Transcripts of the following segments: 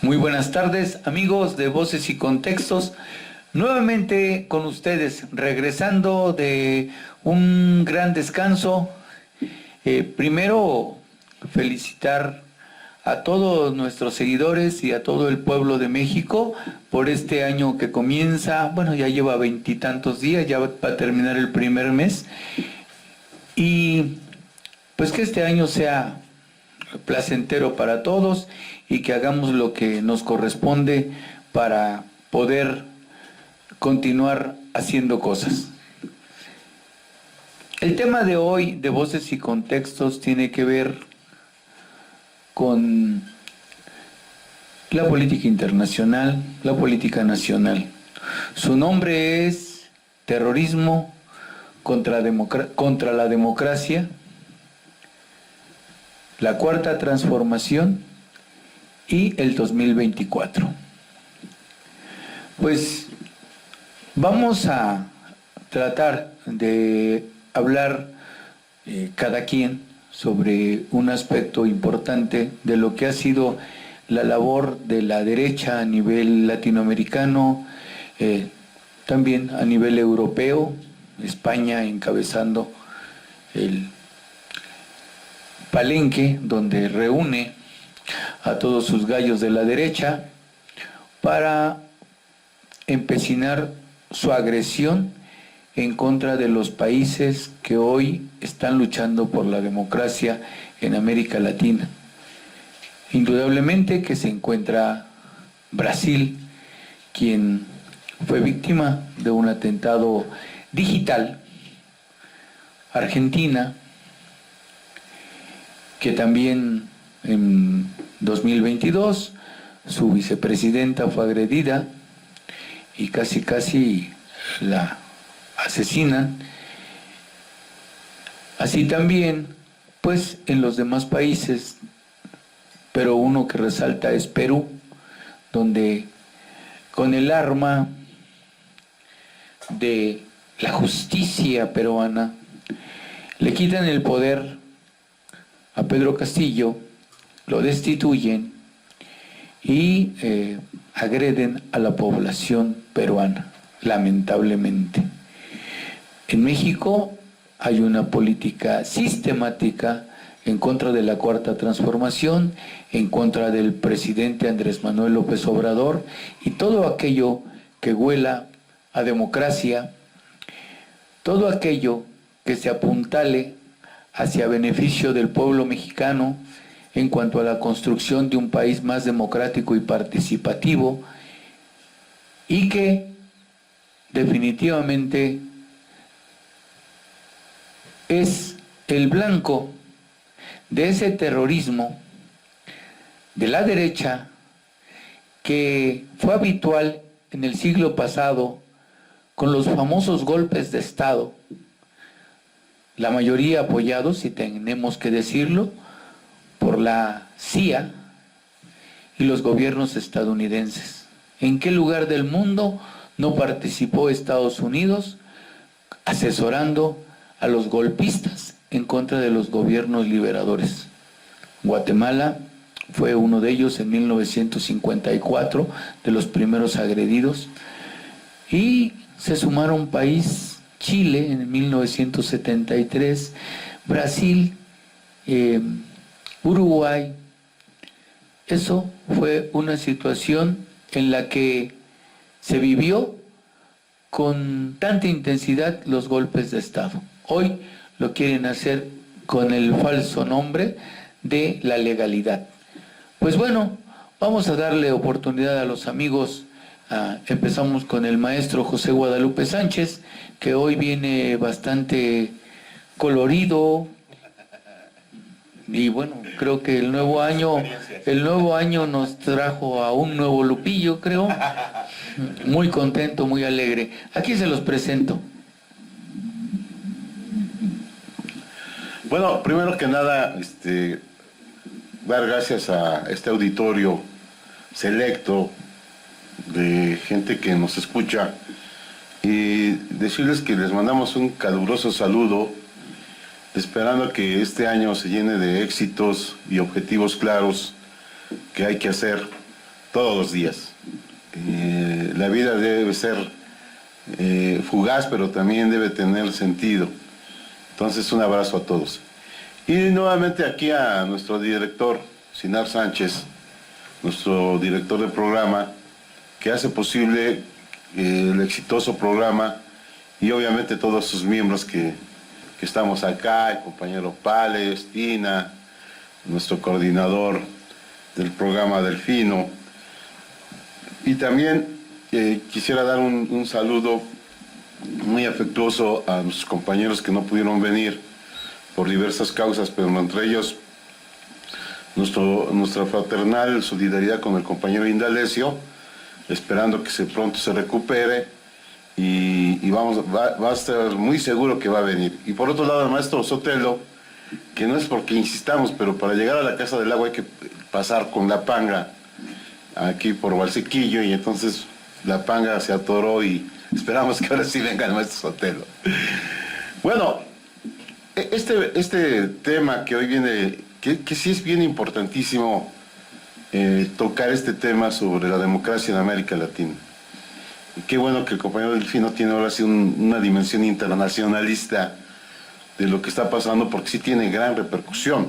Muy buenas tardes, amigos de Voces y Contextos. Nuevamente con ustedes, regresando de un gran descanso. Primero, felicitar a todos nuestros seguidores y a todo el pueblo de México por este año que comienza. Bueno, ya lleva 20 y tantos días, ya va a terminar el primer mes. Y pues que este año sea placentero para todos y que hagamos lo que nos corresponde para poder continuar haciendo cosas. El tema de hoy de Voces y Contextos tiene que ver con la política internacional, la política nacional. Su nombre es Terrorismo contra la democracia, la Cuarta Transformación y el 2024. Pues vamos a tratar de hablar cada quien sobre un aspecto importante de lo que ha sido la labor de la derecha a nivel latinoamericano, también a nivel europeo, España encabezando el palenque donde reúne a todos sus gallos de la derecha para empecinar su agresión en contra de los países que hoy están luchando por la democracia en América Latina. Indudablemente que se encuentra Brasil, quien fue víctima de un atentado digital, Argentina, que también en 2022 su vicepresidenta fue agredida y casi la asesinan. Así también, pues en los demás países, pero uno que resalta es Perú, donde con el arma de la justicia peruana le quitan el poder a Pedro Castillo, lo destituyen y agreden a la población peruana, lamentablemente. En México hay una política sistemática en contra de la Cuarta Transformación, en contra del presidente Andrés Manuel López Obrador y todo aquello que huela a democracia, todo aquello que se apuntale hacia beneficio del pueblo mexicano en cuanto a la construcción de un país más democrático y participativo, y que definitivamente es el blanco de ese terrorismo de la derecha que fue habitual en el siglo pasado con los famosos golpes de Estado, la mayoría apoyados, si tenemos que decirlo, por la CIA y los gobiernos estadounidenses. ¿En qué lugar del mundo no participó Estados Unidos asesorando a los golpistas en contra de los gobiernos liberadores? Guatemala fue uno de ellos en 1954, de los primeros agredidos, y se sumaron país Chile en 1973, Brasil, Uruguay. Eso fue una situación en la que se vivió con tanta intensidad los golpes de Estado. Hoy lo quieren hacer con el falso nombre de la legalidad. Pues bueno, vamos a darle oportunidad a los amigos. Empezamos con el maestro José Guadalupe Sánchez, que hoy viene bastante colorido, y bueno, creo que el nuevo año nos trajo a un nuevo Lupillo, creo. Muy contento, muy alegre. Aquí se los presento. Bueno, primero que nada, dar gracias a este auditorio selecto de gente que nos escucha y decirles que les mandamos un caluroso saludo, esperando que este año se llene de éxitos y objetivos claros que hay que hacer todos los días. La vida debe ser fugaz, pero también debe tener sentido. Entonces, un abrazo a todos. Y nuevamente aquí a nuestro director, Sinar Sánchez, nuestro director de programa, que hace posible el exitoso programa, y obviamente todos sus miembros que estamos acá, el compañero Pales, Tina, nuestro coordinador del programa Delfino. Y también quisiera dar un saludo muy afectuoso a nuestros compañeros que no pudieron venir por diversas causas, pero entre ellos nuestra fraternal solidaridad con el compañero Indalecio, esperando que pronto se recupere, y va a estar muy seguro que va a venir. Y por otro lado, el maestro Sotelo, que no es porque insistamos, pero para llegar a la Casa del Agua hay que pasar con la panga aquí por Valsequillo, y entonces la panga se atoró y esperamos que ahora sí venga el maestro Sotelo. Bueno, este tema que hoy viene, que sí es bien importantísimo tocar este tema sobre la democracia en América Latina. Y qué bueno que el compañero Delfino tiene ahora sí una dimensión internacionalista de lo que está pasando, porque sí tiene gran repercusión.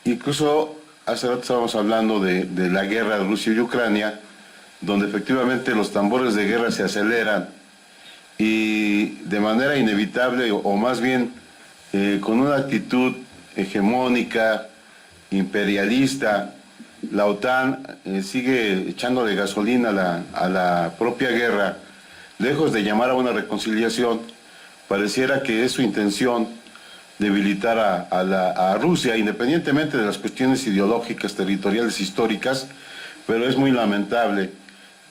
Incluso hace rato estábamos hablando de la guerra de Rusia y Ucrania, donde efectivamente los tambores de guerra se aceleran y de manera inevitable, o más bien con una actitud hegemónica, imperialista, la OTAN sigue echándole gasolina a la propia guerra. Lejos de llamar a una reconciliación, pareciera que es su intención debilitar a Rusia, independientemente de las cuestiones ideológicas, territoriales, históricas, pero es muy lamentable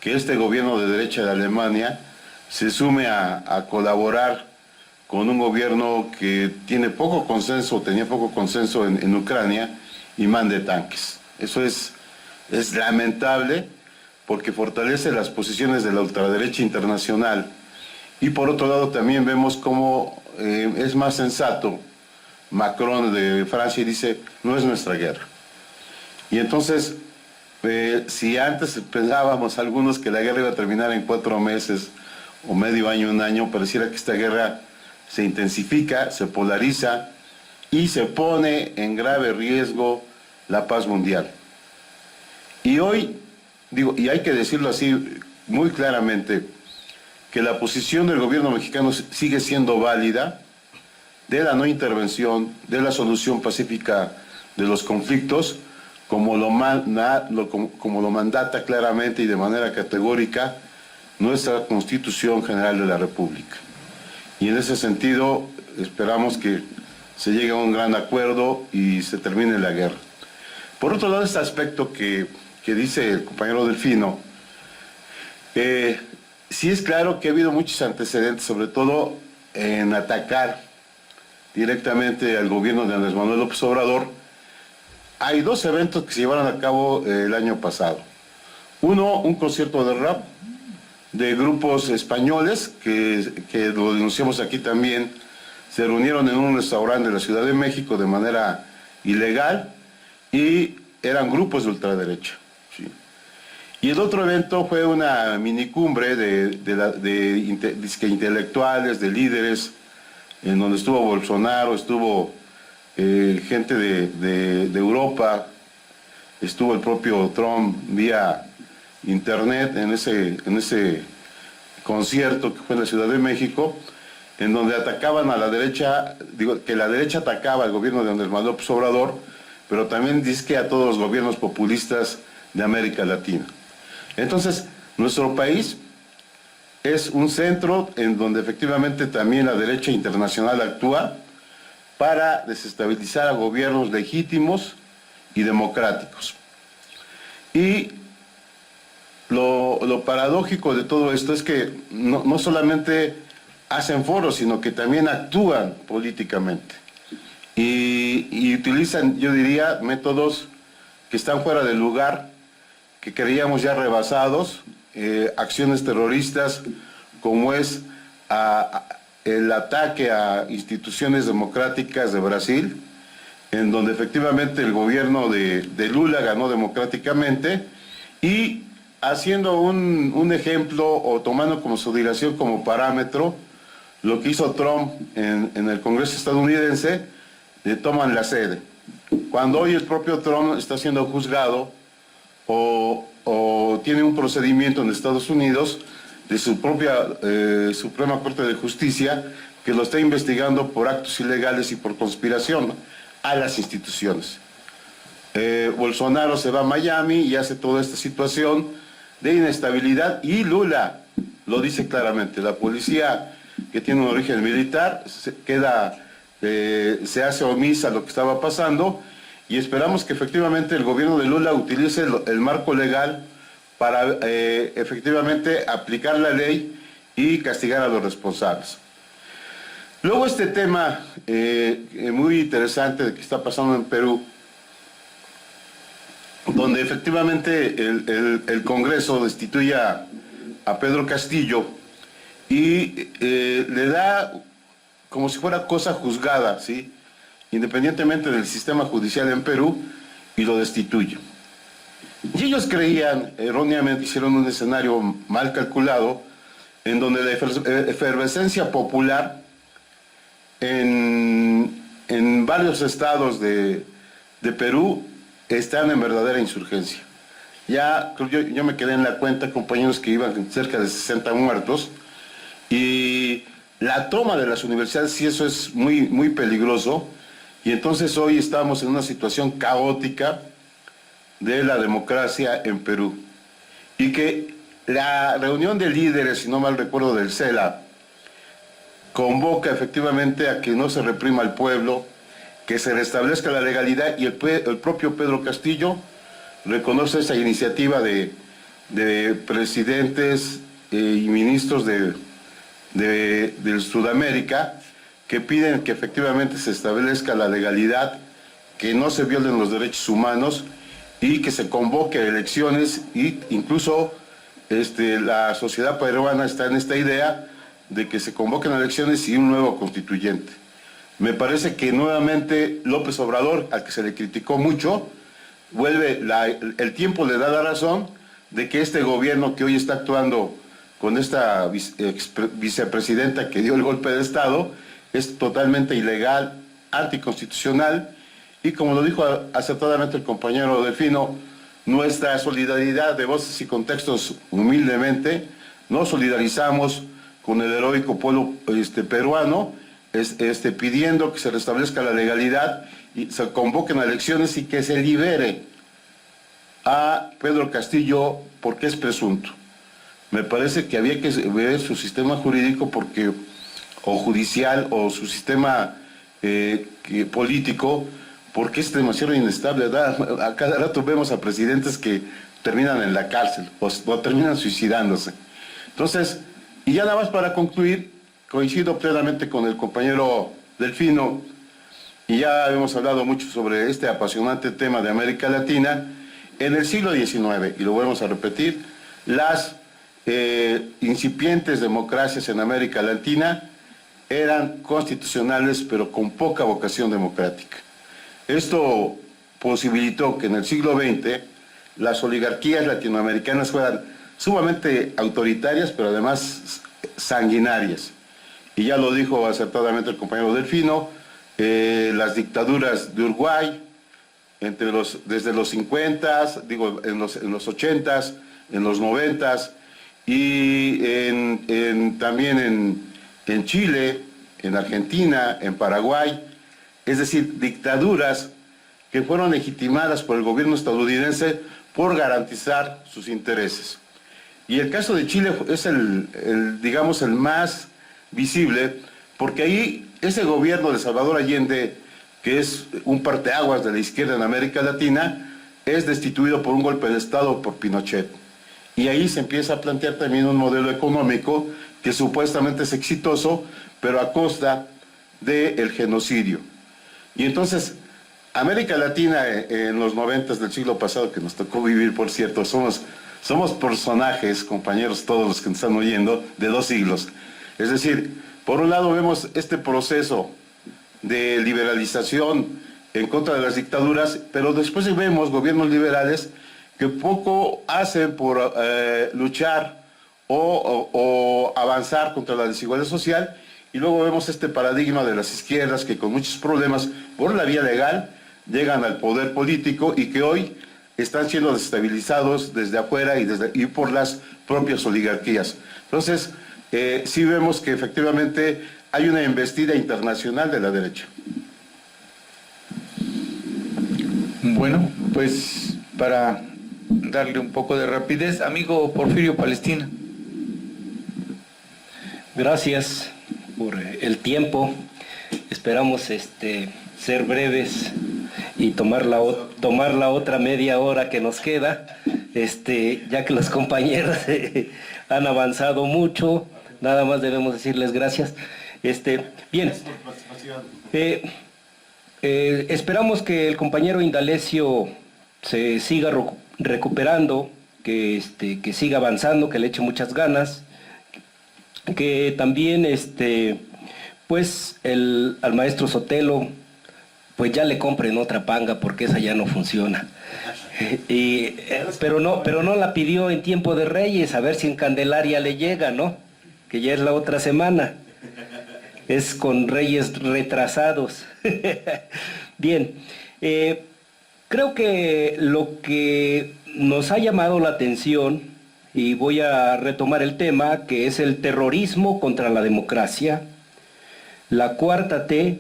que este gobierno de derecha de Alemania se sume a colaborar con un gobierno que tiene poco consenso, tenía poco consenso en Ucrania, y mande tanques. Eso es lamentable, porque fortalece las posiciones de la ultraderecha internacional. Y por otro lado también vemos cómo es más sensato Macron de Francia, y dice, no es nuestra guerra. Y entonces, si antes pensábamos algunos que la guerra iba a terminar en 4 meses, o medio año, un año, pareciera que esta guerra se intensifica, se polariza y se pone en grave riesgo la paz mundial. Y hoy, y hay que decirlo así muy claramente, que la posición del gobierno mexicano sigue siendo válida, de la no intervención, de la solución pacífica de los conflictos, como lo mandata claramente y de manera categórica nuestra Constitución General de la República. Y en ese sentido esperamos que se llegue a un gran acuerdo y se termine la guerra. Por otro lado, este aspecto que dice el compañero Delfino, sí es claro que ha habido muchos antecedentes, sobre todo en atacar directamente al gobierno de Andrés Manuel López Obrador. Hay 2 eventos que se llevaron a cabo el año pasado. Uno, un concierto de rap de grupos españoles, que lo denunciamos aquí también, se reunieron en un restaurante de la Ciudad de México de manera ilegal, y eran grupos de ultraderecha. ¿Sí? Y el otro evento fue una minicumbre de intelectuales, de líderes, en donde estuvo Bolsonaro, estuvo gente de Europa, estuvo el propio Trump vía internet en ese concierto que fue en la Ciudad de México, en donde atacaban a la derecha, que la derecha atacaba al gobierno de Andrés Manuel López Obrador, pero también dice que a todos los gobiernos populistas de América Latina. Entonces, nuestro país es un centro en donde efectivamente también la derecha internacional actúa para desestabilizar a gobiernos legítimos y democráticos. Y lo paradójico de todo esto es que no solamente hacen foros, sino que también actúan políticamente. Y utilizan, yo diría, métodos que están fuera de lugar, que creíamos ya rebasados, acciones terroristas, como es el ataque a instituciones democráticas de Brasil, en donde efectivamente el gobierno de Lula ganó democráticamente, y haciendo un ejemplo o tomando como su dilación como parámetro lo que hizo Trump en el Congreso estadounidense, le toman la sede. Cuando hoy el propio Trump está siendo juzgado o tiene un procedimiento en Estados Unidos de su propia Suprema Corte de Justicia que lo está investigando por actos ilegales y por conspiración a las instituciones. Bolsonaro se va a Miami y hace toda esta situación de inestabilidad, y Lula lo dice claramente: la policía, que tiene un origen militar, se hace omisa a lo que estaba pasando, y esperamos que efectivamente el gobierno de Lula utilice el marco legal para efectivamente aplicar la ley y castigar a los responsables. Luego este tema muy interesante que está pasando en Perú, donde efectivamente el Congreso destituye a Pedro Castillo y le da como si fuera cosa juzgada, ¿sí?, independientemente del sistema judicial en Perú, y lo destituye. Y ellos creían, erróneamente hicieron un escenario mal calculado, en donde la efervescencia popular en varios estados de Perú están en verdadera insurgencia. Ya yo me quedé en la cuenta, compañeros, que iban cerca de 60 muertos, y la toma de las universidades, sí, eso es muy, muy peligroso, y entonces hoy estamos en una situación caótica de la democracia en Perú, y que la reunión de líderes, si no mal recuerdo, del CELA, convoca efectivamente a que no se reprima al pueblo, que se restablezca la legalidad, y el propio Pedro Castillo reconoce esa iniciativa de presidentes y ministros de Sudamérica, que piden que efectivamente se establezca la legalidad, que no se violen los derechos humanos y que se convoque a elecciones, y incluso la sociedad peruana está en esta idea de que se convoquen elecciones y un nuevo constituyente. Me parece que nuevamente López Obrador, al que se le criticó mucho, el tiempo le da la razón de que este gobierno que hoy está actuando con esta vicepresidenta que dio el golpe de Estado es totalmente ilegal, anticonstitucional, y como lo dijo acertadamente el compañero Delfino, nuestra solidaridad de voces y contextos, humildemente, nos solidarizamos con el heroico pueblo peruano, pidiendo que se restablezca la legalidad y se convoquen a elecciones y que se libere a Pedro Castillo, porque es presunto. Me parece que había que ver su sistema jurídico o judicial, o su sistema político, porque es demasiado inestable, ¿verdad? A cada rato vemos a presidentes que terminan en la cárcel o terminan suicidándose. Entonces, y ya nada más para concluir, coincido plenamente con el compañero Delfino, y ya hemos hablado mucho sobre este apasionante tema de América Latina. En el siglo XIX, y lo volvemos a repetir, las incipientes democracias en América Latina eran constitucionales, pero con poca vocación democrática. Esto posibilitó que en el siglo XX las oligarquías latinoamericanas fueran sumamente autoritarias, pero además sanguinarias. Y ya lo dijo acertadamente el compañero Delfino, las dictaduras de Uruguay, desde los 50, en los 80s, en los 90s, y también en Chile, en Argentina, en Paraguay, es decir, dictaduras que fueron legitimadas por el gobierno estadounidense por garantizar sus intereses. Y el caso de Chile es digamos, el más visible, porque ahí ese gobierno de Salvador Allende, que es un parteaguas de la izquierda en América Latina, es destituido por un golpe de Estado por Pinochet. Y ahí se empieza a plantear también un modelo económico que supuestamente es exitoso, pero a costa del genocidio. Y entonces, América Latina en los 90 del siglo pasado, que nos tocó vivir, por cierto, somos personajes, compañeros, todos los que nos están oyendo, de 2 siglos. Es decir, por un lado vemos este proceso de liberalización en contra de las dictaduras, pero después vemos gobiernos liberales que poco hacen por luchar o avanzar contra la desigualdad social, y luego vemos este paradigma de las izquierdas que con muchos problemas por la vía legal llegan al poder político y que hoy están siendo desestabilizados desde afuera y por las propias oligarquías. Entonces, sí vemos que efectivamente hay una embestida internacional de la derecha. Bueno, pues para darle un poco de rapidez, amigo Porfirio Palestina. Gracias por el tiempo. Esperamos ser breves y tomar la otra media hora que nos queda, ya que los compañeros han avanzado mucho. Nada más debemos decirles gracias. Bien. Esperamos que el compañero Indalecio se siga recuperando, que siga avanzando, que le eche muchas ganas, que también pues al maestro Sotelo pues ya le compren otra panga, porque esa ya no funciona. Pero no la pidió en tiempo de Reyes, a ver si en Candelaria le llega, ¿no? Que ya es la otra semana. Es con Reyes retrasados. Bien, creo que lo que nos ha llamado la atención, y voy a retomar el tema, que es el terrorismo contra la democracia, la cuarta T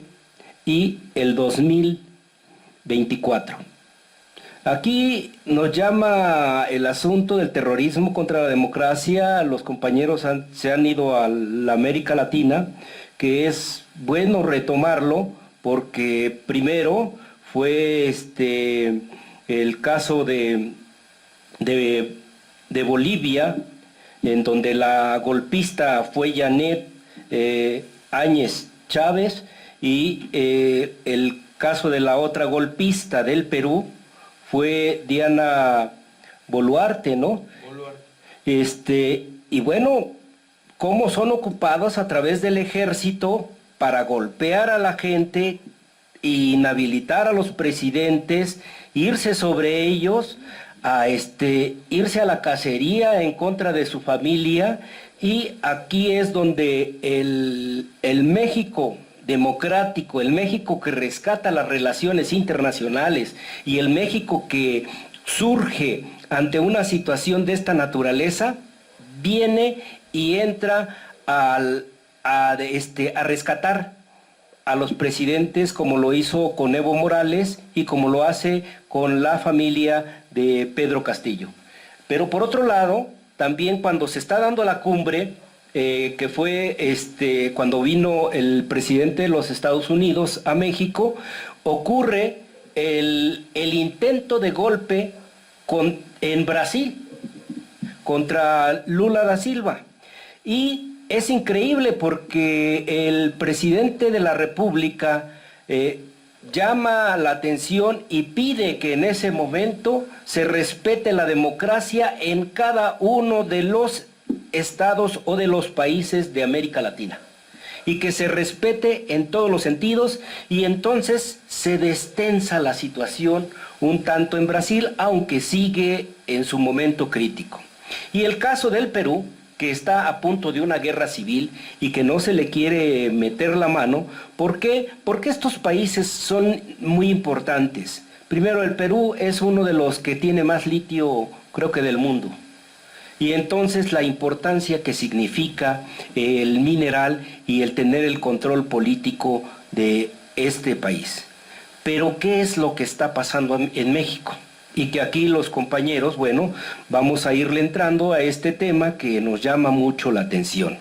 y el 2024. Aquí nos llama el asunto del terrorismo contra la democracia. Los compañeros se han ido a la América Latina, que es bueno retomarlo, porque primero fue el caso de Bolivia, en donde la golpista fue Yanet Áñez Chávez, y el caso de la otra golpista del Perú fue Diana Boluarte, ¿no? Boluarte. Y bueno, cómo son ocupados a través del ejército para golpear a la gente, inhabilitar a los presidentes, irse sobre ellos, irse a la cacería en contra de su familia. Y aquí es donde el México democrático, el México que rescata las relaciones internacionales y el México que surge ante una situación de esta naturaleza, viene y entra a rescatar a los presidentes, como lo hizo con Evo Morales y como lo hace con la familia de Pedro Castillo. Pero por otro lado, también cuando se está dando la cumbre, que fue cuando vino el presidente de los Estados Unidos a México, ocurre el intento de golpe en Brasil contra Lula da Silva. Y es increíble porque el presidente de la República llama la atención y pide que en ese momento se respete la democracia en cada uno de los estados o de los países de América Latina, y que se respete en todos los sentidos. Y entonces se destensa la situación un tanto en Brasil, aunque sigue en su momento crítico. Y el caso del Perú, que está a punto de una guerra civil y que no se le quiere meter la mano. ¿Por qué? Porque estos países son muy importantes. Primero, el Perú es uno de los que tiene más litio, creo que del mundo. Y entonces la importancia que significa el mineral y el tener el control político de este país. Pero ¿qué es lo que está pasando en México? Y que aquí los compañeros, bueno, vamos a irle entrando a este tema que nos llama mucho la atención.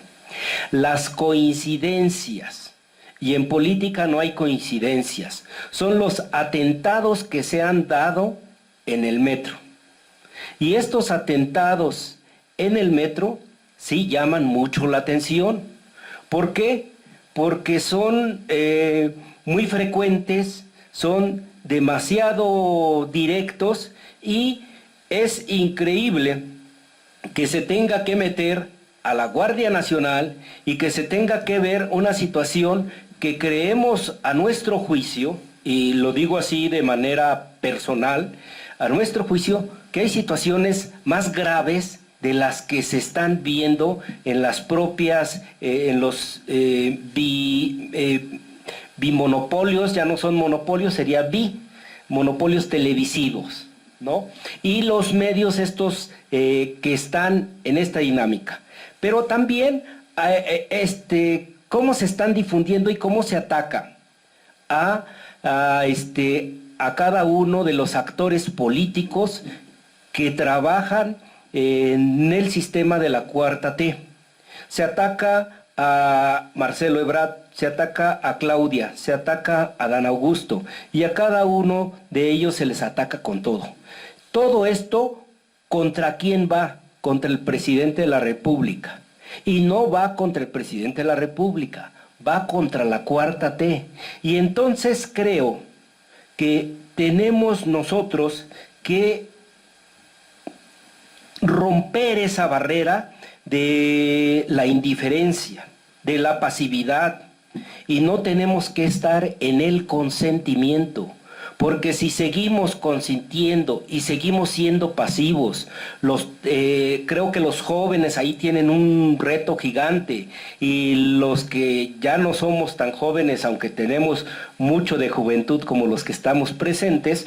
Las coincidencias, y en política no hay coincidencias, son los atentados que se han dado en el metro. Y estos atentados en el metro sí llaman mucho la atención. ¿Por qué? Porque son muy frecuentes, son demasiado directos, y es increíble que se tenga que meter a la Guardia Nacional y que se tenga que ver una situación que creemos, a nuestro juicio, y lo digo así de manera personal, a nuestro juicio, que hay situaciones más graves de las que se están viendo en las propias, en los bimonopolios, ya no son monopolios, sería monopolios televisivos, ¿no? Y los medios estos que están en esta dinámica. Pero también, cómo se están difundiendo y cómo se ataca a cada uno de los actores políticos que trabajan en el sistema de la Cuarta T. Se ataca a Marcelo Ebrard, se ataca a Claudia, se ataca a Dan Augusto, y a cada uno de ellos se les ataca con todo. Todo esto, ¿contra quién va? Contra el presidente de la República. Y no va contra el presidente de la República, va contra la Cuarta T. Y entonces creo que tenemos nosotros que romper esa barrera de la indiferencia, de la pasividad, y no tenemos que estar en el consentimiento, porque si seguimos consintiendo y seguimos siendo pasivos, creo que los jóvenes ahí tienen un reto gigante, y los que ya no somos tan jóvenes, aunque tenemos mucho de juventud como los que estamos presentes,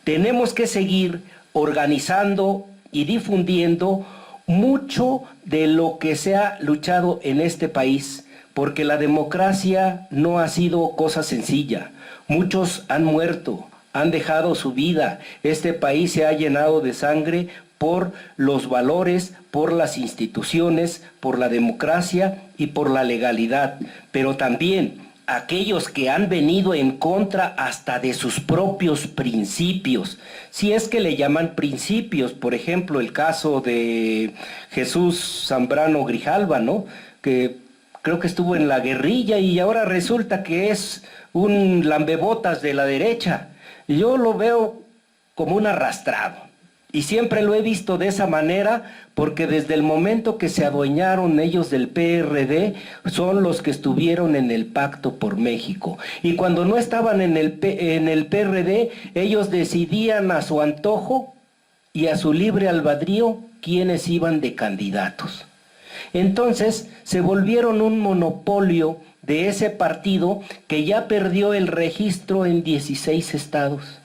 tenemos que seguir organizando y difundiendo mucho de lo que se ha luchado en este país, porque la democracia no ha sido cosa sencilla. Muchos han muerto, han dejado su vida. Este país se ha llenado de sangre por los valores, por las instituciones, por la democracia y por la legalidad. Pero también aquellos que han venido en contra hasta de sus propios principios, si es que le llaman principios, por ejemplo, el caso de Jesús Zambrano Grijalva, ¿no? Que creo que estuvo en la guerrilla y ahora resulta que es un lambebotas de la derecha. Yo lo veo como un arrastrado. Y siempre lo he visto de esa manera, porque desde el momento que se adueñaron ellos del PRD, son los que estuvieron en el Pacto por México. Y cuando no estaban en el PRD, ellos decidían a su antojo y a su libre albedrío quiénes iban de candidatos. Entonces se volvieron un monopolio de ese partido que ya perdió el registro en 16 estados.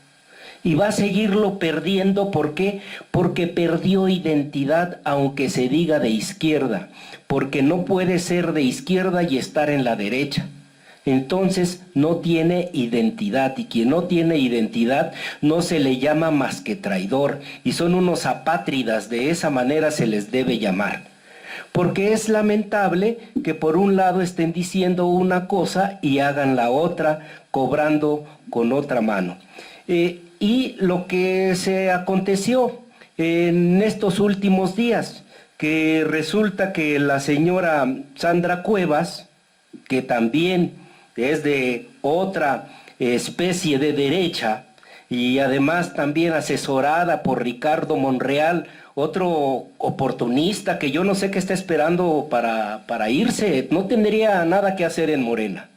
Y va a seguirlo perdiendo, ¿por qué? Porque perdió identidad, aunque se diga de izquierda, porque no puede ser de izquierda y estar en la derecha. Entonces no tiene identidad, y quien no tiene identidad no se le llama más que traidor, y son unos apátridas, de esa manera se les debe llamar. Porque es lamentable que por un lado estén diciendo una cosa y hagan la otra, cobrando con otra mano. Y lo que se aconteció en estos últimos días, que resulta que la señora Sandra Cuevas, que también es de otra especie de derecha, y además también asesorada por Ricardo Monreal, otro oportunista que yo no sé qué está esperando para irse, no tendría nada que hacer en Morena,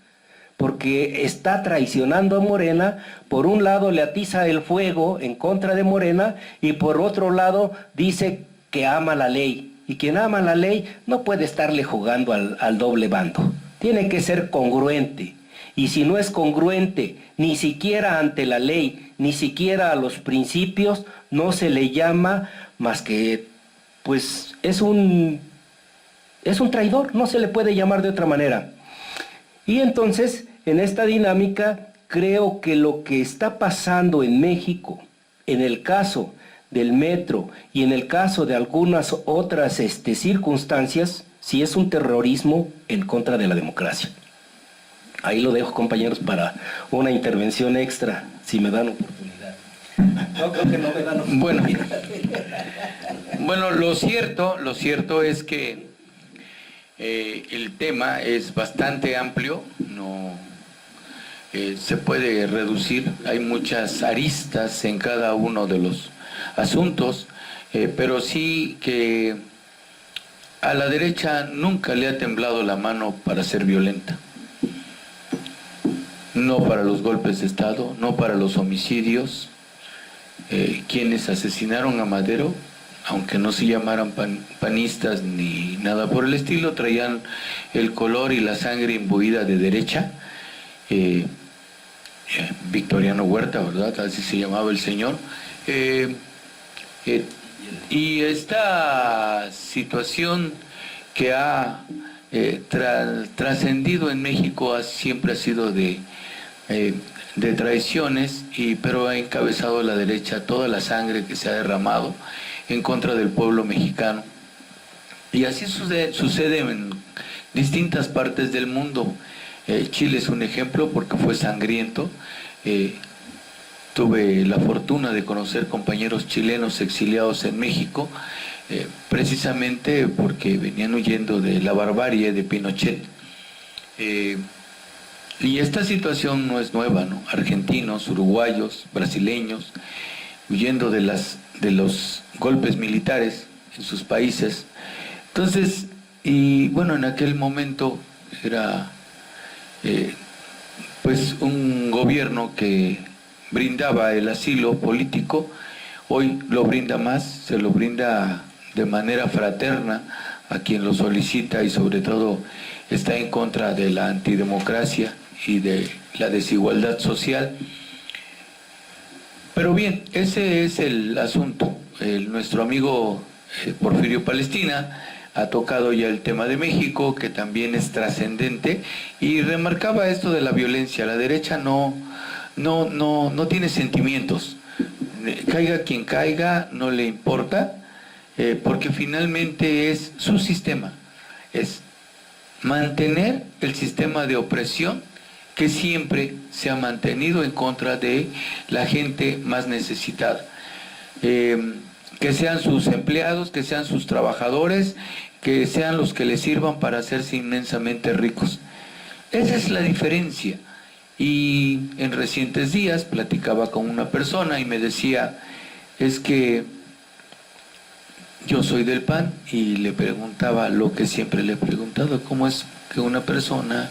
porque está traicionando a Morena. Por un lado le atiza el fuego en contra de Morena, y por otro lado dice que ama la ley, y quien ama la ley no puede estarle jugando al doble bando, tiene que ser congruente, y si no es congruente ni siquiera ante la ley, ni siquiera a los principios, no se le llama más que, pues es un traidor, no se le puede llamar de otra manera. Y entonces, en esta dinámica, creo que lo que está pasando en México, en el caso del metro y en el caso de algunas otras circunstancias, sí es un terrorismo en contra de la democracia. Ahí lo dejo, compañeros, para una intervención extra, si me dan oportunidad. No, creo que no me dan oportunidad. Bueno, lo cierto es que el tema es bastante amplio, no se puede reducir, hay muchas aristas en cada uno de los asuntos, pero sí que a la derecha nunca le ha temblado la mano para ser violenta. no para los golpes de Estado, no para los homicidios. Quienes asesinaron a Madero, aunque no se llamaran panistas ni nada por el estilo, traían el color y la sangre imbuida de derecha. Victoriano Huerta, ¿verdad? Así se llamaba el señor. Y esta situación que ha trascendido en México siempre ha sido de traiciones, pero ha encabezado la derecha toda la sangre que se ha derramado en contra del pueblo mexicano. Y así sucede en distintas partes del mundo. Chile es un ejemplo porque fue sangriento. Tuve la fortuna de conocer compañeros chilenos exiliados en México, precisamente porque venían huyendo de la barbarie de Pinochet. Y esta situación no es nueva, ¿no? Argentinos, uruguayos, brasileños, huyendo de los golpes militares en sus países. Entonces, y bueno, en aquel momento era pues un gobierno que brindaba el asilo político. Hoy lo brinda más, se lo brinda de manera fraterna a quien lo solicita, y sobre todo está en contra de la antidemocracia y de la desigualdad social. Pero bien, ese es el asunto. Nuestro amigo Porfirio Palestina ha tocado ya el tema de México, que también es trascendente, y remarcaba esto de la violencia. La derecha no tiene sentimientos. Caiga quien caiga, no le importa, porque finalmente es su sistema. Es mantener el sistema de opresión que siempre se ha mantenido en contra de la gente más necesitada. Que sean sus empleados, que sean sus trabajadores, que sean los que les sirvan para hacerse inmensamente ricos. Esa es la diferencia. Y en recientes días platicaba con una persona y me decía, es que yo soy del PAN, y le preguntaba lo que siempre le he preguntado: ¿cómo es que una persona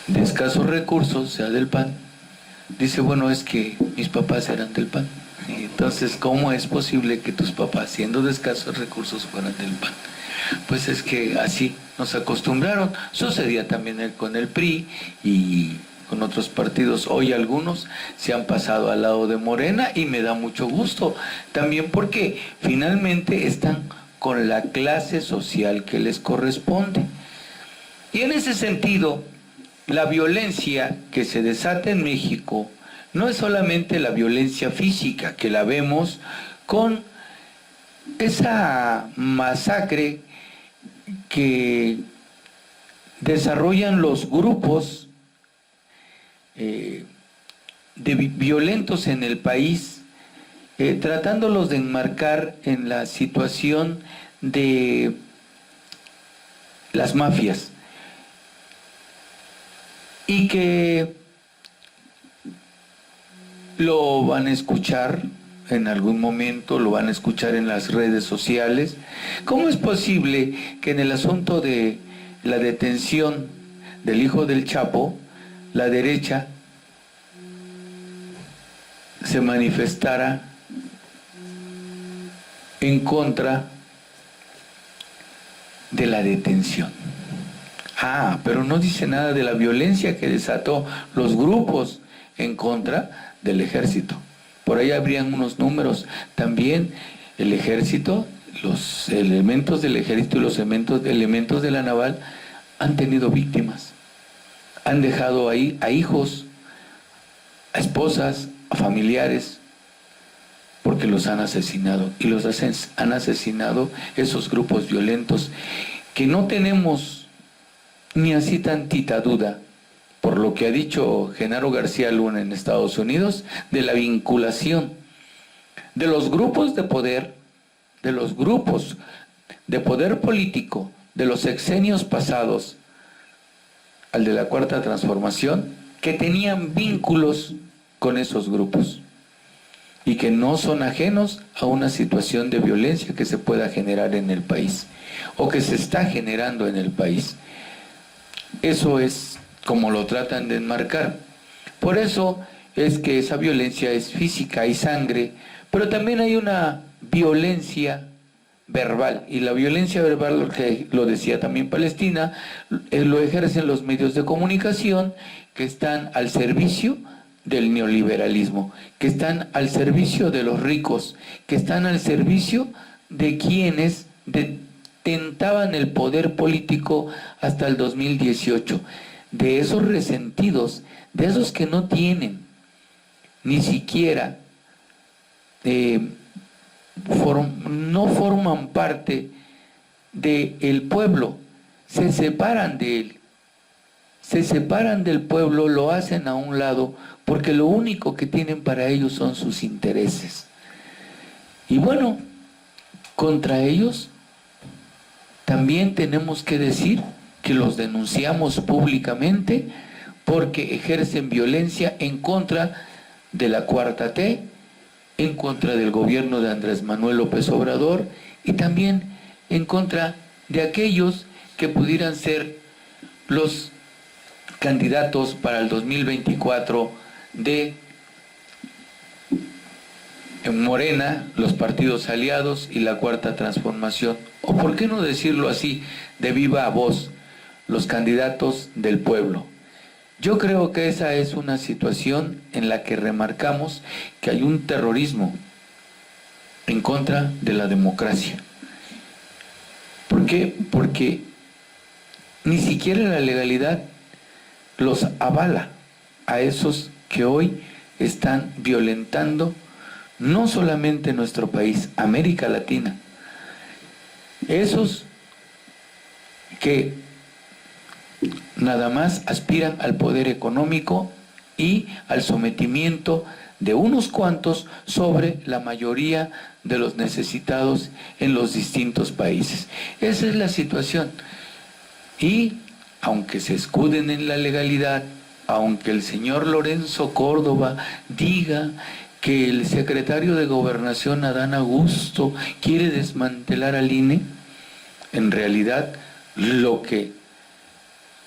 de escasos recursos sea del PAN? Dice, bueno, es que mis papás eran del PAN. Entonces, ¿cómo es posible que tus papás, siendo de escasos recursos, fueran del PAN? Pues es que así nos acostumbraron. Sucedía también con el PRI y con otros partidos. Hoy algunos se han pasado al lado de Morena, y me da mucho gusto también, porque finalmente están con la clase social que les corresponde. Y en ese sentido, la violencia que se desata en México no es solamente la violencia física, que la vemos con esa masacre que desarrollan los grupos violentos en el país, tratándolos de enmarcar en la situación de las mafias, y que lo van a escuchar en algún momento, lo van a escuchar en las redes sociales. ¿Cómo es posible que en el asunto de la detención del hijo del Chapo, la derecha se manifestara en contra de la detención? Pero no dice nada de la violencia que desató los grupos en contra del ejército. Por ahí habrían unos números. También el ejército, los elementos del ejército y los elementos de la naval han tenido víctimas. Han dejado ahí a hijos, a esposas, a familiares, porque los han asesinado. Y los han asesinado esos grupos violentos, que no tenemos ni así tantita duda, por lo que ha dicho Genaro García Luna en Estados Unidos, de la vinculación de los grupos de poder, político, de los sexenios pasados al de la Cuarta Transformación, que tenían vínculos con esos grupos y que no son ajenos a una situación de violencia que se pueda generar en el país, o que se está generando en el país. Eso es como lo tratan de enmarcar. Por eso es que esa violencia es física, hay sangre, pero también hay una violencia verbal, y la violencia verbal, lo decía también Palestina, lo ejercen los medios de comunicación que están al servicio del neoliberalismo, que están al servicio de los ricos, que están al servicio de quienes tentaban el poder político hasta el 2018, de esos resentidos, de esos que no tienen ni siquiera no forman parte del pueblo, se separan de él, se separan del pueblo, lo hacen a un lado, porque lo único que tienen para ellos son sus intereses. Y bueno, contra ellos también tenemos que decir que los denunciamos públicamente porque ejercen violencia en contra de la Cuarta T, en contra del gobierno de Andrés Manuel López Obrador y también en contra de aquellos que pudieran ser los candidatos para el 2024 de Morena, los partidos aliados y la Cuarta Transformación, o por qué no decirlo así, de viva voz, los candidatos del pueblo. Yo creo que esa es una situación en la que remarcamos que hay un terrorismo en contra de la democracia. ¿Por qué? Porque ni siquiera la legalidad los avala a esos que hoy están violentando no solamente nuestro país, América Latina. Esos que nada más aspiran al poder económico y al sometimiento de unos cuantos sobre la mayoría de los necesitados en los distintos países. Esa es la situación. Y aunque se escuden en la legalidad, aunque el señor Lorenzo Córdoba diga que el secretario de Gobernación, Adán Augusto, quiere desmantelar al INE, en realidad lo que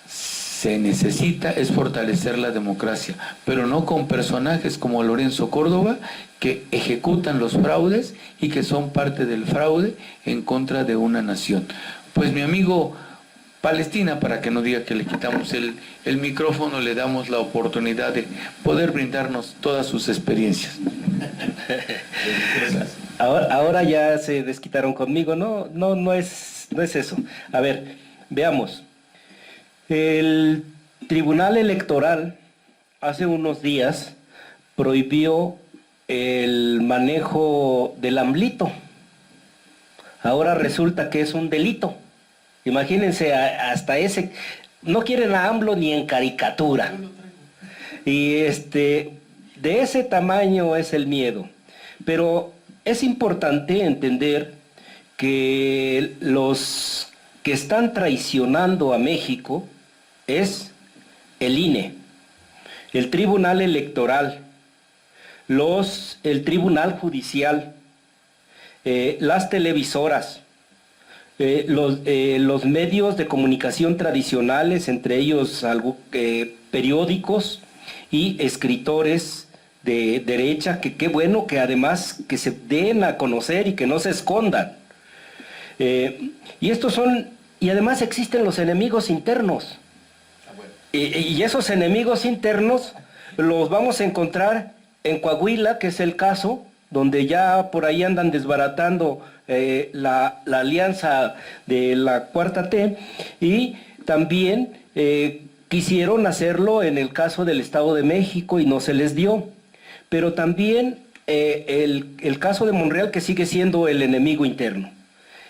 se necesita es fortalecer la democracia, pero no con personajes como Lorenzo Córdoba, que ejecutan los fraudes y que son parte del fraude en contra de una nación. Pues mi amigo Palestina, para que no diga que le quitamos el micrófono, le damos la oportunidad de poder brindarnos todas sus experiencias. Ahora ya se desquitaron conmigo, no es eso. A ver, veamos. El Tribunal Electoral hace unos días prohibió el manejo del AMLito. Ahora resulta que es un delito. Imagínense, hasta ese, no quieren a AMLO ni en caricatura. Y de ese tamaño es el miedo. Pero es importante entender que los que están traicionando a México es el INE, el Tribunal Electoral, el Tribunal Judicial, las televisoras, los medios de comunicación tradicionales, entre ellos periódicos y escritores de derecha, que qué bueno que además que se den a conocer y que no se escondan. Y además existen los enemigos internos. Y esos enemigos internos los vamos a encontrar en Coahuila, que es el caso, donde ya por ahí andan desbaratando la alianza de la Cuarta T, y también quisieron hacerlo en el caso del Estado de México y no se les dio. Pero también el caso de Monreal, que sigue siendo el enemigo interno.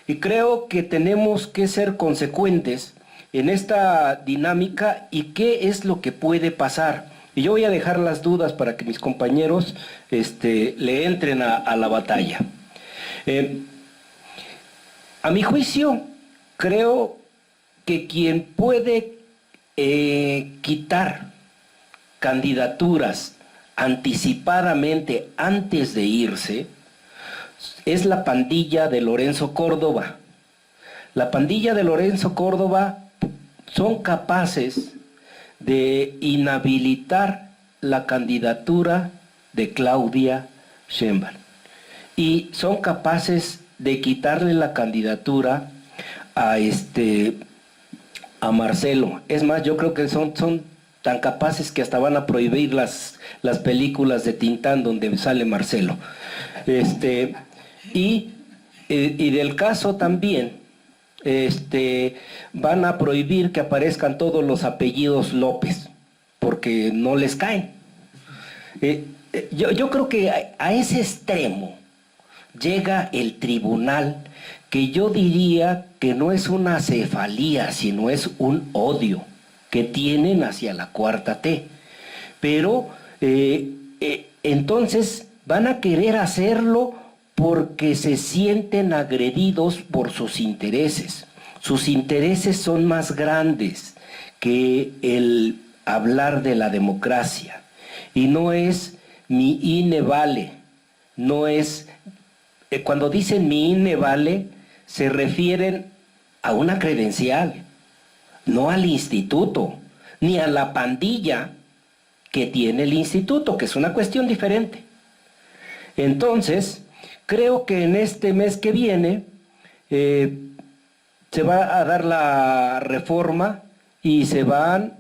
Y creo que tenemos que ser consecuentes en esta dinámica y qué es lo que puede pasar. Y yo voy a dejar las dudas para que mis compañeros le entren a la batalla. A mi juicio, creo que quien puede quitar candidaturas anticipadamente antes de irse es la pandilla de Lorenzo Córdoba. La pandilla de Lorenzo Córdoba son capaces de inhabilitar la candidatura de Claudia Sheinbaum y son capaces de quitarle la candidatura a Marcelo. Es más, yo creo que son tan capaces que hasta van a prohibir las películas de Tintán donde sale Marcelo. Y del caso también, van a prohibir que aparezcan todos los apellidos López, porque no les caen. Yo creo que a ese extremo llega el tribunal, que yo diría que no es una cefalía, sino es un odio que tienen hacia la Cuarta T. Pero entonces van a querer hacerlo porque se sienten agredidos por sus intereses. Sus intereses son más grandes que el hablar de la democracia. Y no es mi INE vale, no es... Cuando dicen mi INE vale, se refieren a una credencial, no al instituto, ni a la pandilla que tiene el instituto, que es una cuestión diferente. Entonces, creo que en este mes que viene se va a dar la reforma y se van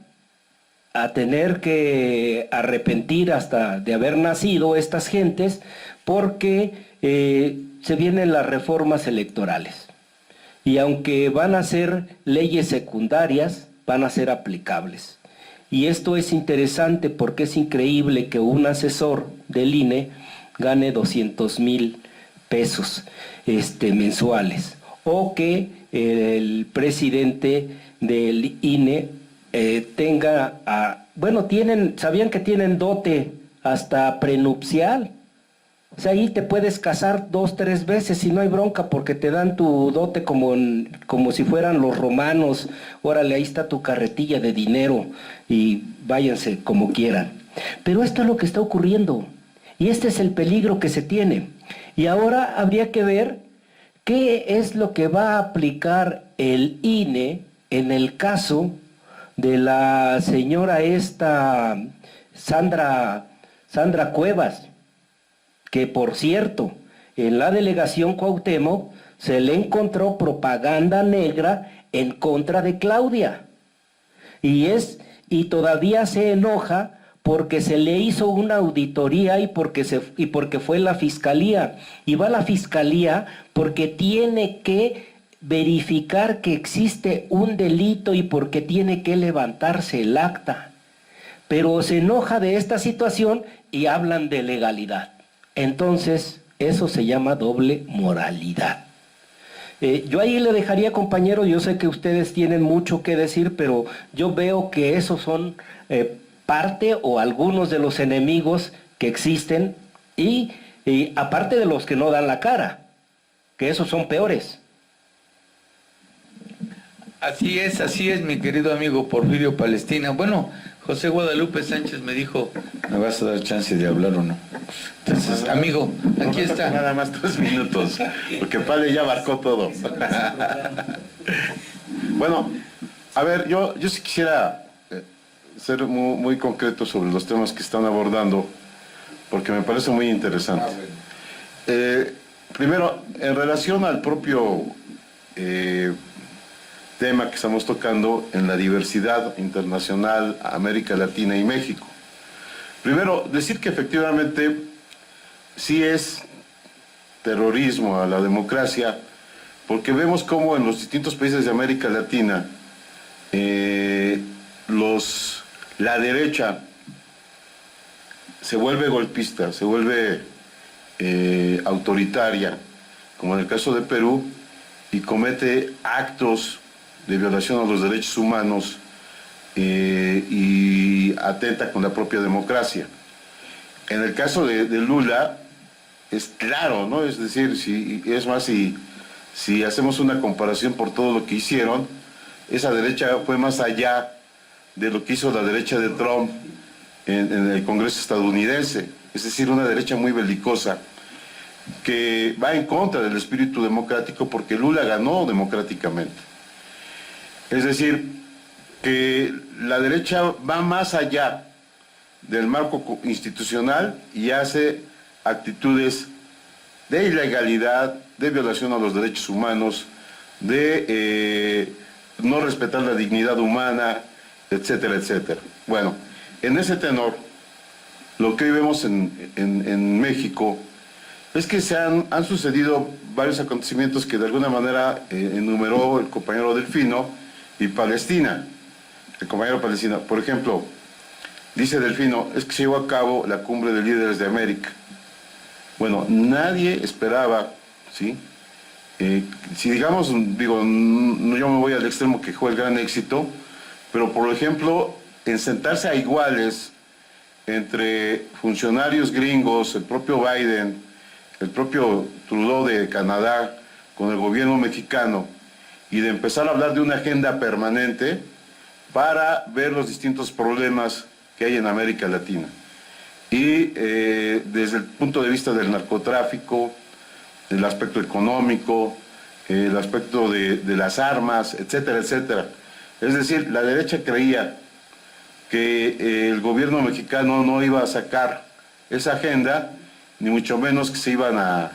a tener que arrepentir hasta de haber nacido estas gentes, porque se vienen las reformas electorales. Y aunque van a ser leyes secundarias, van a ser aplicables. Y esto es interesante porque es increíble que un asesor del INE gane 200,000 pesos mensuales, o que el presidente del INE tenga, ¿sabían que tienen dote hasta prenupcial? O sea, ahí te puedes casar 2, 3 veces y no hay bronca porque te dan tu dote como si fueran los romanos. Órale, ahí está tu carretilla de dinero y váyanse como quieran. Pero esto es lo que está ocurriendo y este es el peligro que se tiene. Y ahora habría que ver qué es lo que va a aplicar el INE en el caso de la señora Sandra Cuevas, que por cierto, en la delegación Cuauhtémoc se le encontró propaganda negra en contra de Claudia. Y todavía se enoja porque se le hizo una auditoría y porque fue la fiscalía. Y va a la fiscalía porque tiene que verificar que existe un delito y porque tiene que levantarse el acta. Pero se enoja de esta situación y hablan de legalidad. Entonces, eso se llama doble moralidad. Yo ahí le dejaría, compañero, yo sé que ustedes tienen mucho que decir, pero yo veo que esos son parte o algunos de los enemigos que existen y aparte de los que no dan la cara, que esos son peores. Así es, mi querido amigo Porfirio Palestina. Bueno, José Guadalupe Sánchez me dijo, ¿me vas a dar chance de hablar o no? Entonces, amigo, aquí está. Nada más 3 minutos, porque Pale ya abarcó todo. Bueno, a ver, yo sí quisiera ser muy, muy concreto sobre los temas que están abordando, porque me parece muy interesante. Primero, en relación al propio tema que estamos tocando en la diversidad internacional, América Latina y México. Primero, decir que efectivamente sí es terrorismo a la democracia, porque vemos cómo en los distintos países de América Latina la derecha se vuelve golpista, se vuelve autoritaria, como en el caso de Perú, y comete actos de violación a los derechos humanos y atenta con la propia democracia. En el caso de Lula, es claro, ¿no? Es decir, si hacemos una comparación por todo lo que hicieron, esa derecha fue más allá de lo que hizo la derecha de Trump en el Congreso estadounidense, es decir, una derecha muy belicosa, que va en contra del espíritu democrático porque Lula ganó democráticamente. Es decir, que la derecha va más allá del marco institucional y hace actitudes de ilegalidad, de violación a los derechos humanos, de no respetar la dignidad humana, etcétera, etcétera. Bueno, en ese tenor, lo que hoy vemos en México es que han sucedido varios acontecimientos que de alguna manera enumeró el compañero Delfino y Palestina. El compañero Palestina, por ejemplo, dice Delfino, es que se llevó a cabo la cumbre de líderes de América. Bueno, nadie esperaba, ¿sí? Si digamos, digo, yo me voy al extremo que fue el gran éxito, pero por ejemplo, en sentarse a iguales entre funcionarios gringos, el propio Biden, el propio Trudeau de Canadá, con el gobierno mexicano, y de empezar a hablar de una agenda permanente para ver los distintos problemas que hay en América Latina. Y desde el punto de vista del narcotráfico, el aspecto económico, el aspecto de las armas, etcétera, etcétera. Es decir, la derecha creía que el gobierno mexicano no iba a sacar esa agenda, ni mucho menos que se iban a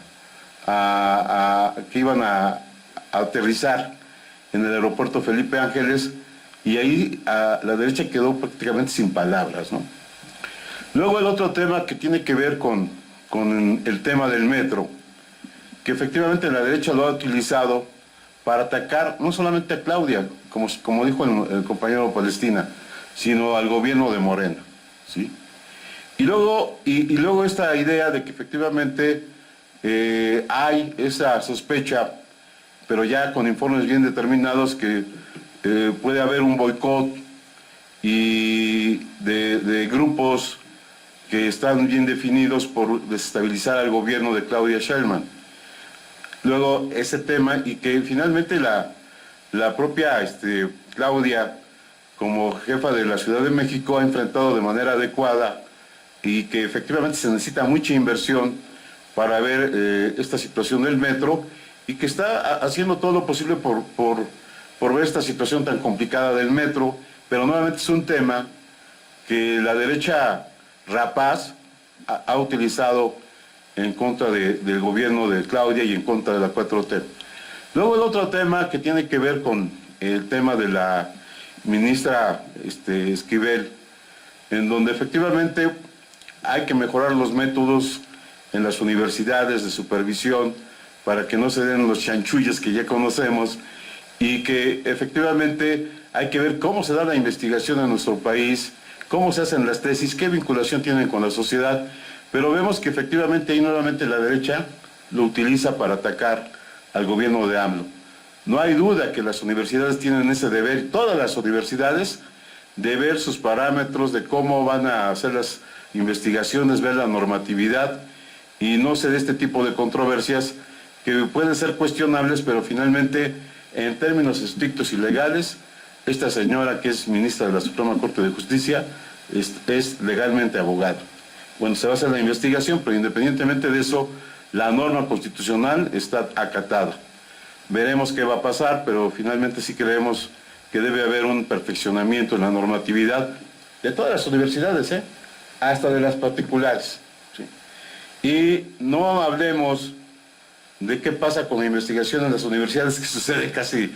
aterrizar en el aeropuerto Felipe Ángeles, y ahí la derecha quedó prácticamente sin palabras, ¿no? Luego el otro tema que tiene que ver con el tema del metro, que efectivamente la derecha lo ha utilizado para atacar no solamente a Claudia, como dijo el compañero Palestina, sino al gobierno de Morena, ¿sí? Y luego esta idea de que efectivamente hay esa sospecha, pero ya con informes bien determinados, que puede haber un boicot y de grupos que están bien definidos por desestabilizar al gobierno de Claudia Sheinbaum. Luego ese tema, y que finalmente la propia Claudia, como jefa de la Ciudad de México, ha enfrentado de manera adecuada, y que efectivamente se necesita mucha inversión para ver esta situación del metro, y que está haciendo todo lo posible por ver esta situación tan complicada del metro, pero nuevamente es un tema que la derecha rapaz ha utilizado en contra del gobierno de Claudia y en contra de la 4T. Luego el otro tema que tiene que ver con el tema de la ministra Esquivel, en donde efectivamente hay que mejorar los métodos en las universidades de supervisión para que no se den los chanchullos que ya conocemos, y que efectivamente hay que ver cómo se da la investigación en nuestro país, cómo se hacen las tesis, qué vinculación tienen con la sociedad, pero vemos que efectivamente ahí nuevamente la derecha lo utiliza para atacar al gobierno de AMLO. No hay duda que las universidades tienen ese deber, todas las universidades, de ver sus parámetros, de cómo van a hacer las investigaciones, ver la normatividad, y no se dé este tipo de controversias que pueden ser cuestionables, pero finalmente, en términos estrictos y legales, esta señora, que es ministra de la Suprema Corte de Justicia, es legalmente abogada. Bueno, se va a hacer la investigación, pero independientemente de eso, la norma constitucional está acatada. Veremos qué va a pasar, pero finalmente sí creemos que debe haber un perfeccionamiento en la normatividad de todas las universidades, hasta de las particulares, ¿sí? Y no hablemos de qué pasa con la investigación en las universidades, que sucede casi,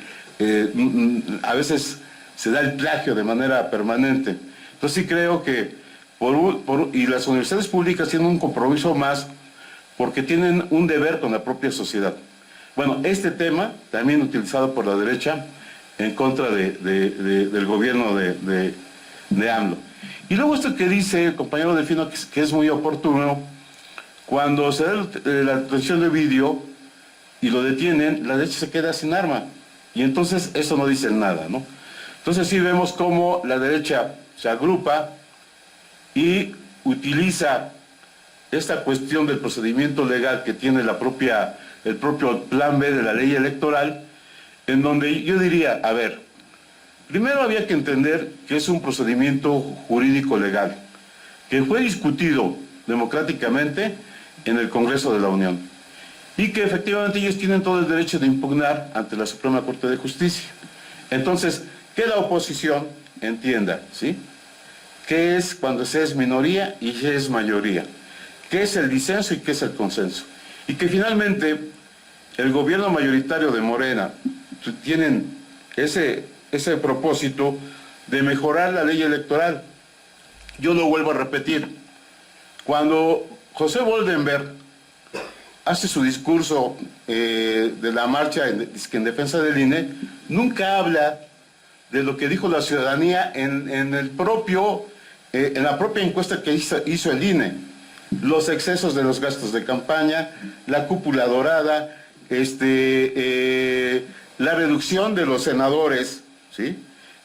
a veces se da el plagio de manera permanente. Entonces sí creo que, y las universidades públicas tienen un compromiso más, porque tienen un deber con la propia sociedad. Bueno, este tema también utilizado por la derecha en contra del gobierno de AMLO. Y luego esto que dice el compañero Delfino, que es muy oportuno, cuando se da la detención de vídeo y lo detienen, la derecha se queda sin arma. Y entonces eso no dice nada, ¿no? Entonces sí vemos cómo la derecha se agrupa y utiliza esta cuestión del procedimiento legal que tiene el propio plan B de la ley electoral, en donde yo diría, a ver, primero había que entender que es un procedimiento jurídico legal, que fue discutido democráticamente en el Congreso de la Unión, y que efectivamente ellos tienen todo el derecho de impugnar ante la Suprema Corte de Justicia. Entonces, que la oposición entienda, ¿sí?, qué es cuando se es minoría y qué es mayoría, qué es el disenso y qué es el consenso. Y que finalmente el gobierno mayoritario de Morena tienen ese propósito de mejorar la ley electoral. Yo lo vuelvo a repetir. Cuando José Boldenberg hace su discurso de la marcha en defensa del INE, nunca habla de lo que dijo la ciudadanía en la propia encuesta que hizo el INE. Los excesos de los gastos de campaña, la cúpula dorada, la reducción de los senadores, ¿sí?,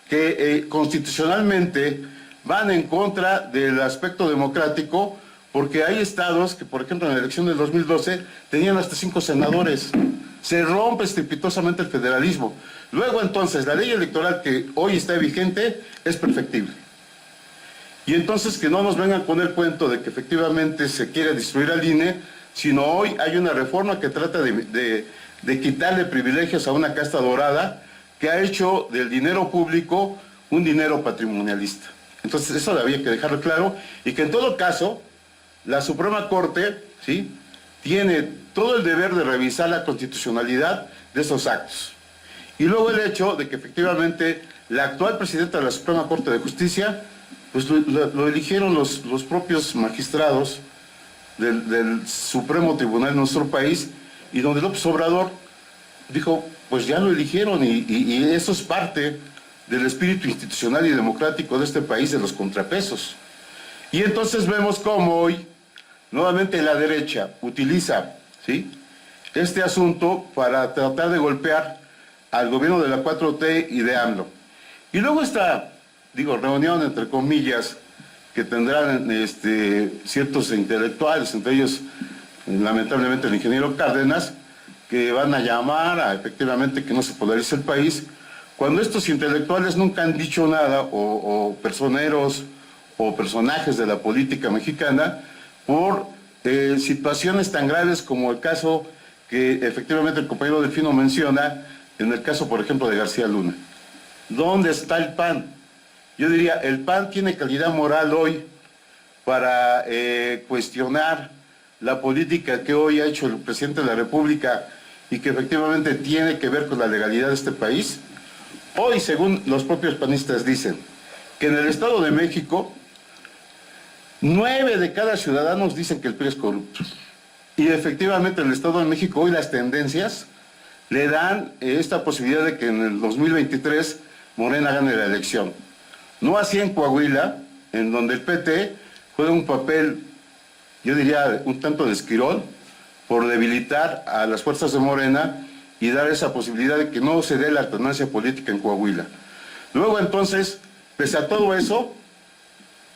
que constitucionalmente van en contra del aspecto democrático, porque hay estados que, por ejemplo, en la elección del 2012 tenían hasta 5 senadores. Se rompe estrepitosamente el federalismo. Luego, entonces, la ley electoral que hoy está vigente es perfectible. Y entonces que no nos vengan con el cuento de que efectivamente se quiere destruir al INE, sino hoy hay una reforma que trata de quitarle privilegios a una casta dorada que ha hecho del dinero público un dinero patrimonialista. Entonces eso había que dejarlo claro, y que en todo caso la Suprema Corte, ¿sí?, tiene todo el deber de revisar la constitucionalidad de esos actos. Y luego el hecho de que efectivamente la actual presidenta de la Suprema Corte de Justicia, pues lo eligieron los propios magistrados del Supremo Tribunal de nuestro país, y donde López Obrador dijo, pues ya lo eligieron, y eso es parte del espíritu institucional y democrático de este país, de los contrapesos. Y entonces vemos cómo hoy, nuevamente la derecha utiliza, ¿sí?, este asunto para tratar de golpear al gobierno de la 4T y de AMLO. Y luego esta, reunión entre comillas, que tendrán ciertos intelectuales, entre ellos, lamentablemente, el ingeniero Cárdenas, que van a llamar a efectivamente que no se polarice el país, cuando estos intelectuales nunca han dicho nada, o personeros o personajes de la política mexicana, por situaciones tan graves como el caso que efectivamente el compañero Delfino menciona, en el caso, por ejemplo, de García Luna. ¿Dónde está el PAN? Yo diría, el PAN tiene calidad moral hoy para cuestionar la política que hoy ha hecho el presidente de la República y que efectivamente tiene que ver con la legalidad de este país. Hoy, según los propios panistas, dicen que en el Estado de México 9 de cada ciudadanos dicen que el PRI es corrupto. Y efectivamente en el Estado de México hoy las tendencias le dan esta posibilidad de que en el 2023 Morena gane la elección. No así en Coahuila, en donde el PT juega un papel, yo diría, un tanto de esquirol, por debilitar a las fuerzas de Morena y dar esa posibilidad de que no se dé la alternancia política en Coahuila. Luego entonces, pese a todo eso,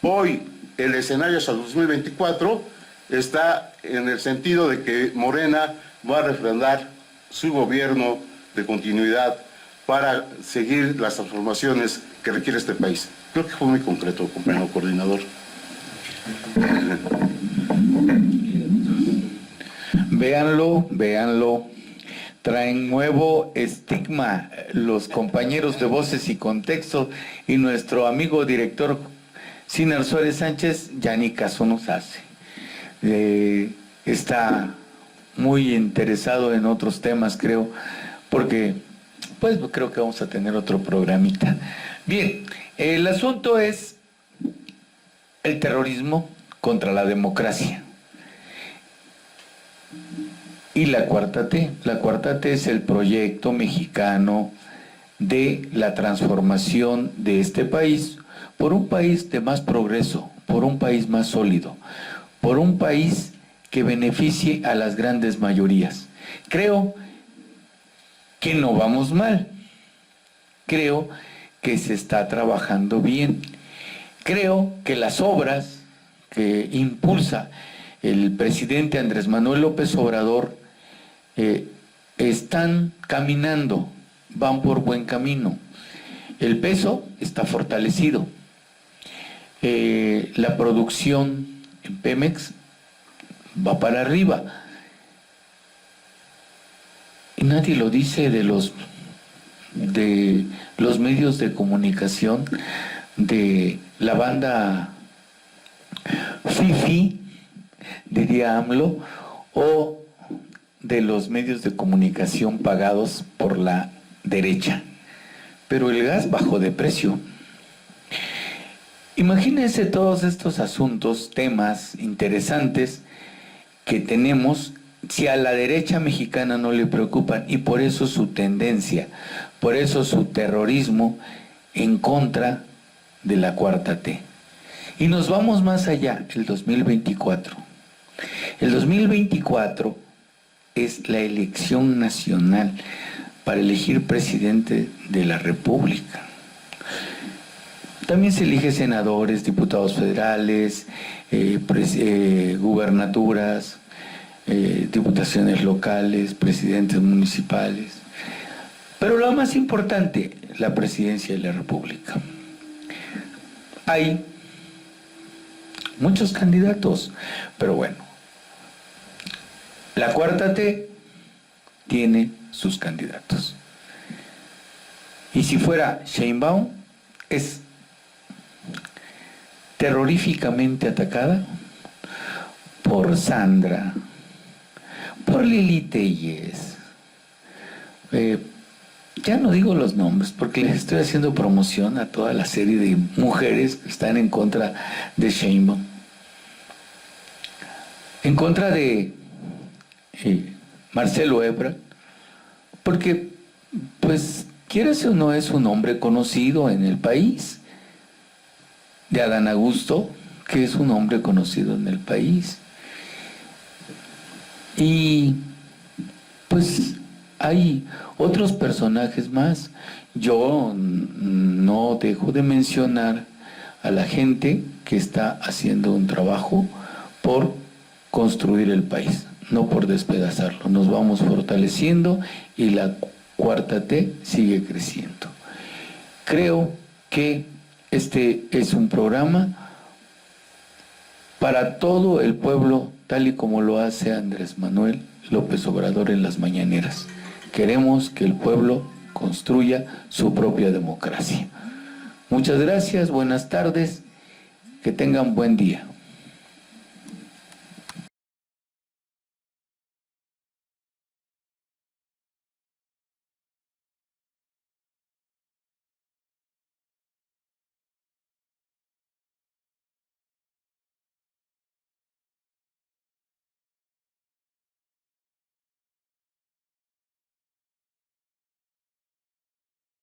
hoy el escenario hasta el 2024 está en el sentido de que Morena va a refrendar su gobierno de continuidad para seguir las transformaciones que requiere este país. Creo que fue muy concreto, compañero coordinador. Véanlo. Traen nuevo estigma los compañeros de Voces y Contexto, y nuestro amigo director Sinar Suárez Sánchez ya ni caso nos hace. Está muy interesado en otros temas, creo, porque pues creo que vamos a tener otro programita. Bien, el asunto es el terrorismo contra la democracia. Y la cuarta T. La cuarta T es el proyecto mexicano de la transformación de este país por un país de más progreso, por un país más sólido, por un país que beneficie a las grandes mayorías. Creo que no vamos mal. Creo que se está trabajando bien. Creo que las obras que impulsa el presidente Andrés Manuel López Obrador están caminando, van por buen camino. El peso está fortalecido. La producción en Pemex va para arriba. Y nadie lo dice de los medios de comunicación, de la banda FIFI, diría AMLO, o de los medios de comunicación pagados por la derecha. Pero el gas bajó de precio. Imagínense todos estos asuntos, temas interesantes que tenemos, si a la derecha mexicana no le preocupan, y por eso su tendencia, por eso su terrorismo en contra de la Cuarta T. Y nos vamos más allá, el 2024. El 2024 es la elección nacional para elegir presidente de la República. También se elige senadores, diputados federales, gubernaturas, diputaciones locales, presidentes municipales. Pero lo más importante, la presidencia de la República. Hay muchos candidatos, pero bueno, la Cuarta T tiene sus candidatos. Y si fuera Sheinbaum, es terroríficamente atacada por Sandra, por Lili Telles. Ya no digo los nombres porque les estoy haciendo promoción a toda la serie de mujeres que están en contra de Sheinbaum. En contra de Marcelo Ebrard, porque, pues, quieras o no, es un hombre conocido en el país. De Adán Augusto, que es un hombre conocido en el país. Y pues hay otros personajes más. Yo no dejo de mencionar a la gente que está haciendo un trabajo por construir el país, no por despedazarlo. Nos vamos fortaleciendo y la Cuarta T sigue creciendo. Creo que este es un programa para todo el pueblo, tal y como lo hace Andrés Manuel López Obrador en las mañaneras. Queremos que el pueblo construya su propia democracia. Muchas gracias, buenas tardes, que tengan buen día.